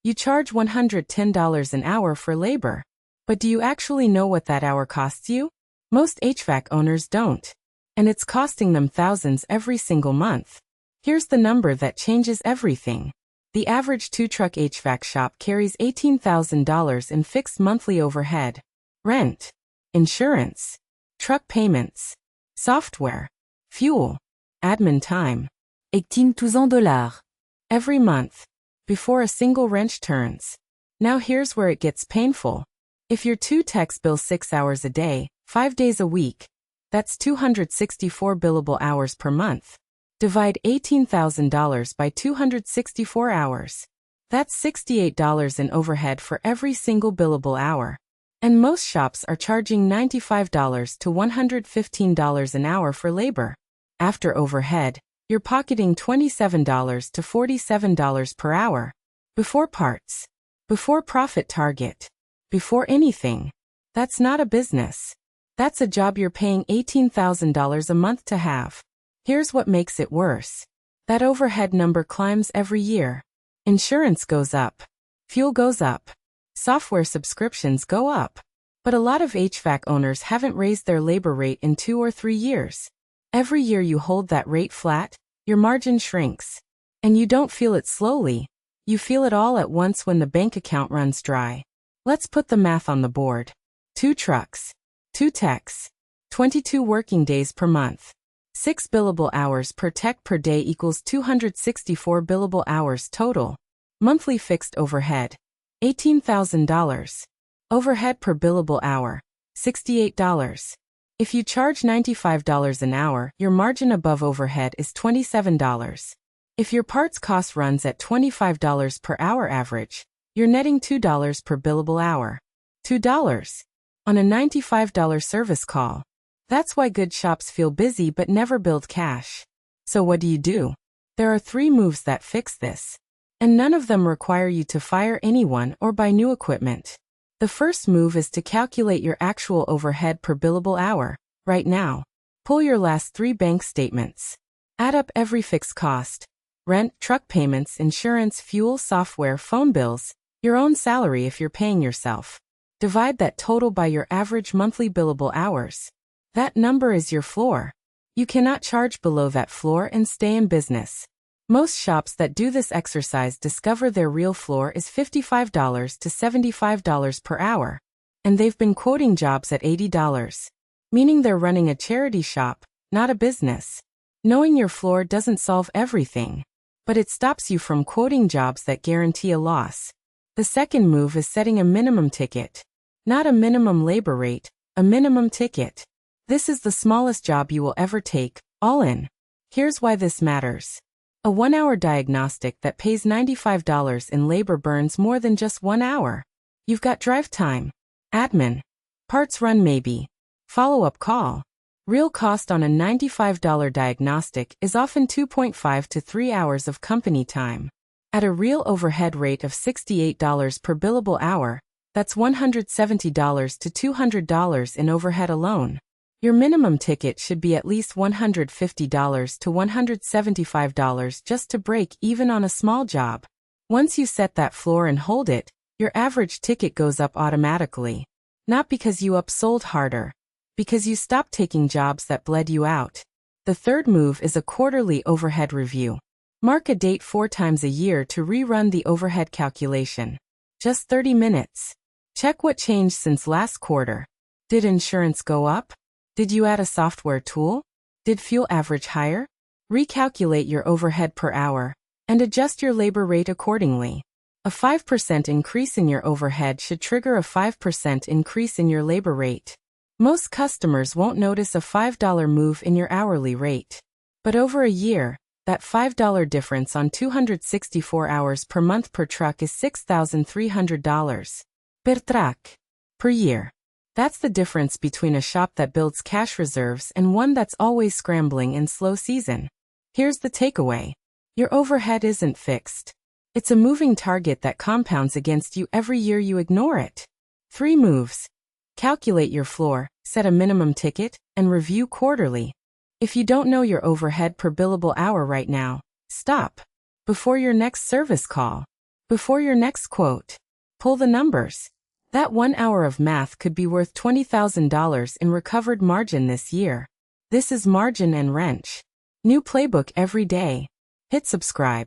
You charge $110 an hour for labor. But do you actually know what that hour costs you? Most HVAC owners don't. And it's costing them thousands every single month. Here's the number that changes everything. The average 2-truck HVAC shop carries $18,000 in fixed monthly overhead, rent, insurance, truck payments, software, fuel, admin time. $18,000 every month, before a single wrench turns. Now here's where it gets painful. If your 2 techs bill 6 hours a day, 5 days a week, that's 264 billable hours per month. Divide $18,000 by 264 hours. That's $68 in overhead for every single billable hour. And most shops are charging $95 to $115 an hour for labor. After overhead, you're pocketing $27 to $47 per hour. Before parts. Before profit target. Before anything. That's not a business. That's a job you're paying $18,000 a month to have. Here's what makes it worse. That overhead number climbs every year. Insurance goes up. Fuel goes up. Software subscriptions go up. But a lot of HVAC owners haven't raised their labor rate in 2 or 3 years. Every year you hold that rate flat, your margin shrinks. And you don't feel it slowly. You feel it all at once when the bank account runs dry. Let's put the math on the board. 2 trucks. 2 techs. 22 working days per month. 6 billable hours per tech per day equals 264 billable hours total. Monthly fixed overhead. $18,000. Overhead per billable hour. $68. If you charge $95 an hour, your margin above overhead is $27. If your parts cost runs at $25 per hour average, you're netting $2 per billable hour. $2 on a $95 service call. That's why good shops feel busy but never build cash. So what do? There are 3 moves that fix this. And none of them require you to fire anyone or buy new equipment. The first move is to calculate your actual overhead per billable hour, right now. Pull your last 3 bank statements. Add up every fixed cost. Rent, truck payments, insurance, fuel, software, phone bills, your own salary if you're paying yourself. Divide that total by your average monthly billable hours. That number is your floor. You cannot charge below that floor and stay in business. Most shops that do this exercise discover their real floor is $55 to $75 per hour. And they've been quoting jobs at $80. Meaning they're running a charity shop, not a business. Knowing your floor doesn't solve everything. But it stops you from quoting jobs that guarantee a loss. The second move is setting a minimum ticket. Not a minimum labor rate, a minimum ticket. This is the smallest job you will ever take, all in. Here's why this matters. A 1-hour diagnostic that pays $95 in labor burns more than just 1 hour. You've got drive time, admin, parts run maybe, follow-up call. Real cost on a $95 diagnostic is often 2.5 to 3 hours of company time. At a real overhead rate of $68 per billable hour, that's $170 to $200 in overhead alone. Your minimum ticket should be at least $150 to $175 just to break even on a small job. Once you set that floor and hold it, your average ticket goes up automatically. Not because you upsold harder. Because you stopped taking jobs that bled you out. The third move is a quarterly overhead review. Mark a date 4 times a year to rerun the overhead calculation. Just 30 minutes. Check what changed since last quarter. Did insurance go up? Did you add a software tool? Did fuel average higher? Recalculate your overhead per hour and adjust your labor rate accordingly. A 5% increase in your overhead should trigger a 5% increase in your labor rate. Most customers won't notice a $5 move in your hourly rate. But over a year, that $5 difference on 264 hours per month per truck is $6,300 per truck per year. That's the difference between a shop that builds cash reserves and one that's always scrambling in slow season. Here's the takeaway. Your overhead isn't fixed. It's a moving target that compounds against you every year you ignore it. 3 moves. Calculate your floor, set a minimum ticket, and review quarterly. If you don't know your overhead per billable hour right now, stop. Before your next service call. Before your next quote, pull the numbers. That 1 hour of math could be worth $20,000 in recovered margin this year. This is Margin and Wrench. New playbook every day. Hit subscribe.